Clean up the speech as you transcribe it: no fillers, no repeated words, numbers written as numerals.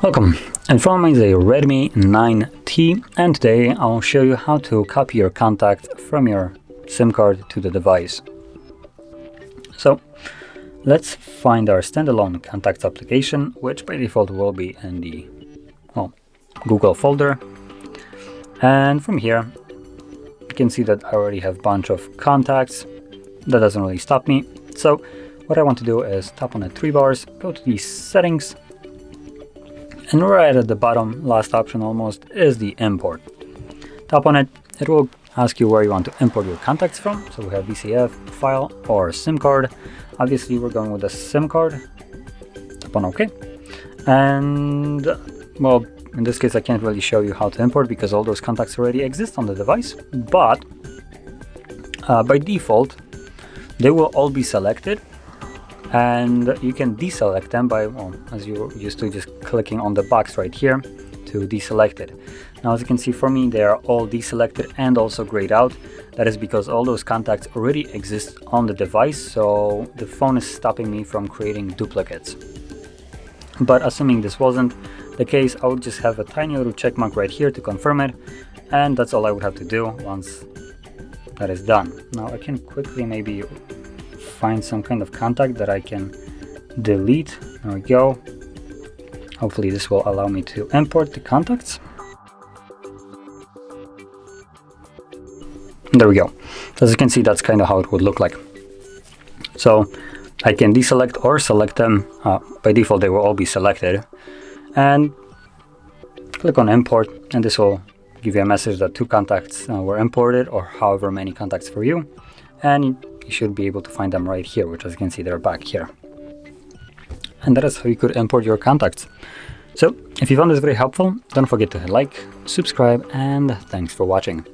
Welcome, in front of me is a Redmi 9T, and today I'll show you how to copy your contact from your SIM card to the device. So let's find our standalone contacts application, which by default will be in the Google folder. And from here you can see that I already have a bunch of contacts. That doesn't really stop me. So what I want to do is tap on the three bars, go to the settings, and right at the bottom, last option almost, is the import. Tap on it, it will ask you where you want to import your contacts from. So we have VCF, file, or SIM card. Obviously we're going with the SIM card. Tap on OK. And well, in this case I can't really show you how to import because all those contacts already exist on the device. But by default, they will all be selected. And you can deselect them by, as you're used to, just clicking on the box right here to deselect it. Now, as you can see, for me, they are all deselected and also grayed out. That is because all those contacts already exist on the device, so the phone is stopping me from creating duplicates. But assuming this wasn't the case, I would just have a tiny little check mark right here to confirm it, and that's all I would have to do once that is done. Now, I can quickly maybe find some kind of contact that I can delete. There we go. Hopefully this will allow me to import the contacts. There we go. As you can see, that's kind of how it would look like. So I can deselect or select them. By default they will all be selected, and click on import, and this will give you a message that two contacts were imported, or however many contacts for you, and you should be able to find them right here, which as you can see, they're back here. And that is how you could import your contacts. So if you found this very helpful, don't forget to hit like, subscribe, and thanks for watching.